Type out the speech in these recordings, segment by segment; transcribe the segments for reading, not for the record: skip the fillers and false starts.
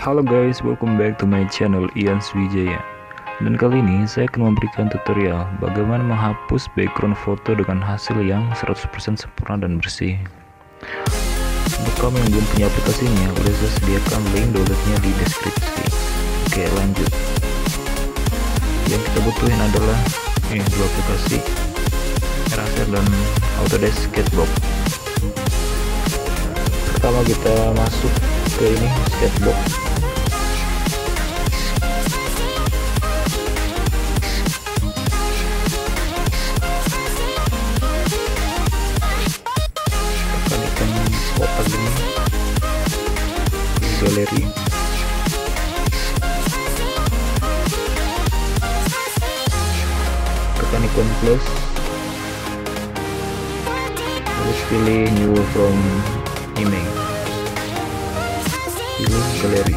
Halo guys, welcome back to my channel Ian Wijaya. Dan kali ini saya akan memberikan tutorial bagaimana menghapus background foto dengan hasil yang 100% sempurna dan bersih. Untuk kamu yang belum punya aplikasinya, boleh saya sediakan link downloadnya di deskripsi. Oke, lanjut. Yang kita butuhin adalah dua aplikasi, Cara dan Autodesk Sketchbook. Pertama kita masuk ke ini Sketchbook. Kotak ini galeri, tekan ikon plus, terus pilih new from image, pilih galeri.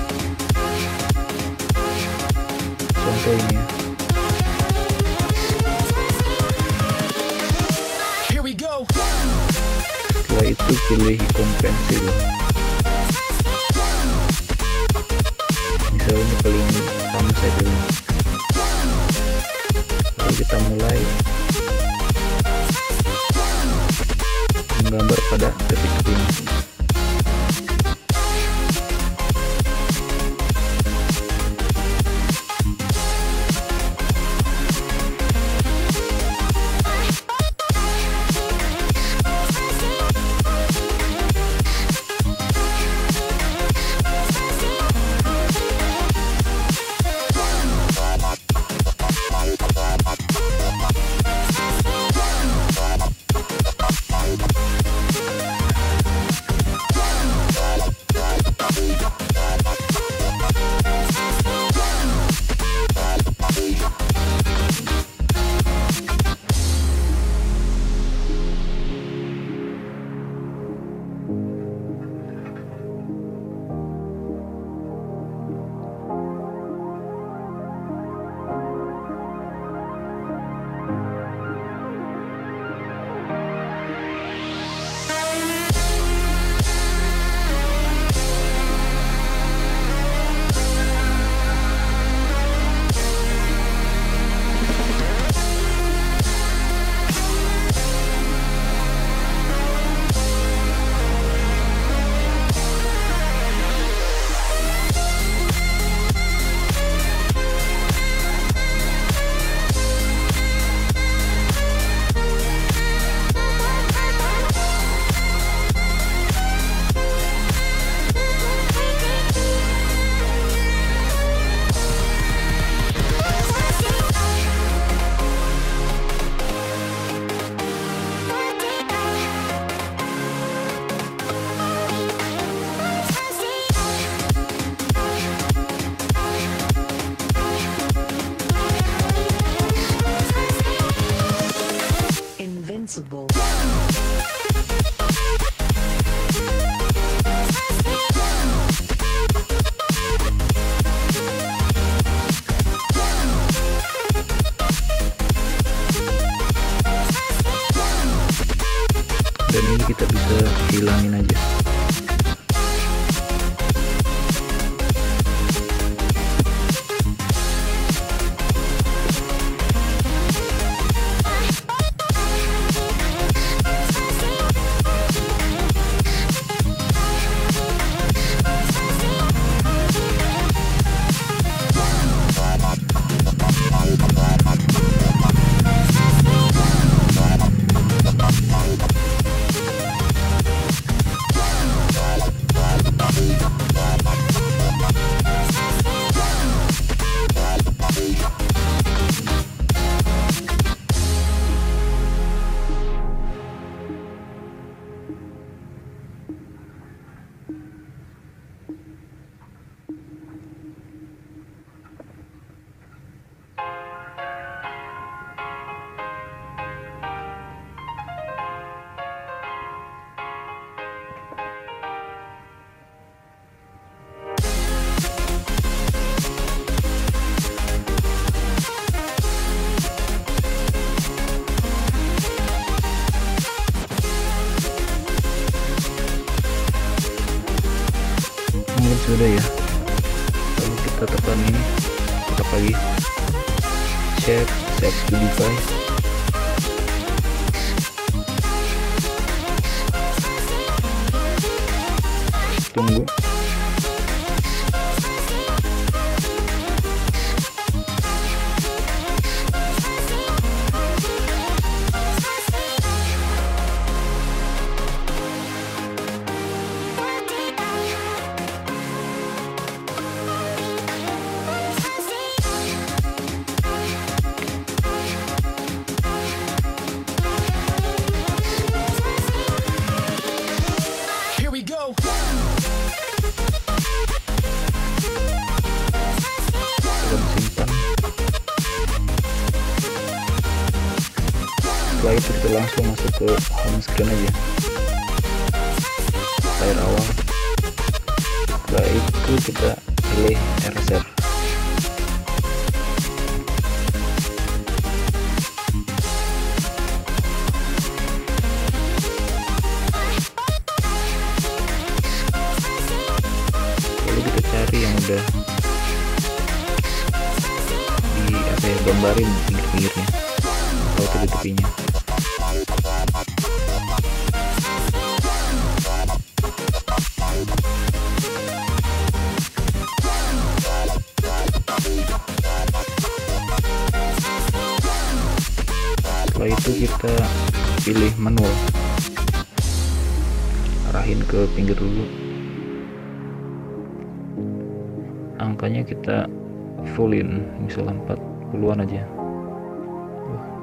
Contoh ini ya. Setelah itu pilih ikon pensil, misalnya ini paling pertama saya pilih. Lalu kita mulai menggambar pada titik ini. kita tekan ini, tekan lagi save to device. Tunggu. Simpan. Setelah itu kita langsung masuk ke home screen aja, layar awal. Setelah itu kita pilih eraser. Lalu kita cari yang udah gambarin pinggir-pinggirnya atau tepi-tepinya. Setelah itu kita pilih manual, arahin ke pinggir dulu, angkanya kita fullin, misalnya 40-an aja.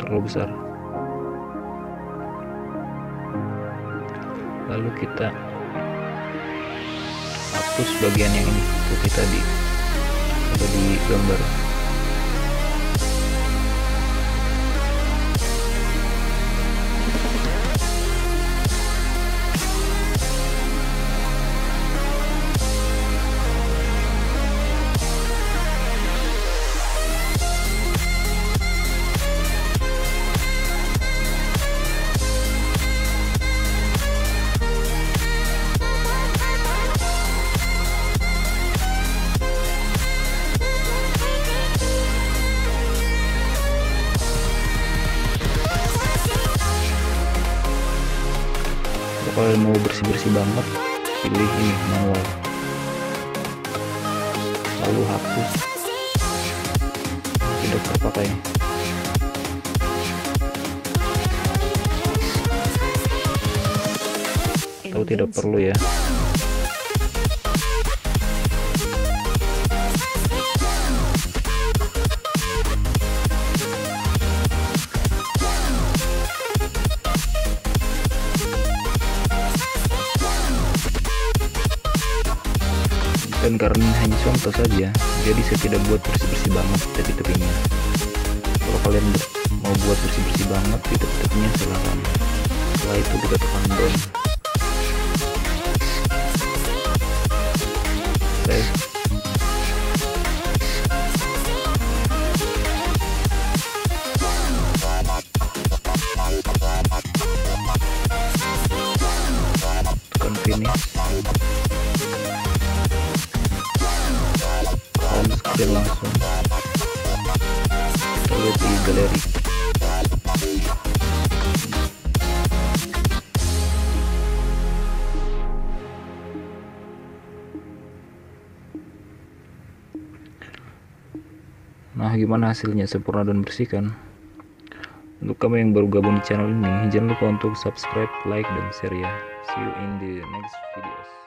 Terlalu besar. Lalu kita hapus bagian yang ini, seperti tadi atau di gambar. Kalau mau bersih-bersih banget, pilih ini manual, lalu hapus, tidak terpakai. Atau tidak perlu ya. Dan karena hanya contoh saja, jadi saya tidak buat bersih-bersih banget tepi-tepinya. Kalau kalian mau buat bersih-bersih banget di tepi-tepinya, silahkan. Setelah itu kita tekan down, save. Tekan finish. Screen langsung kita lihat di galeri. Nah, gimana hasilnya, sempurna dan bersih kan? Untuk kamu yang baru gabung di channel ini, jangan lupa untuk subscribe, like, dan share ya. See you in the next videos.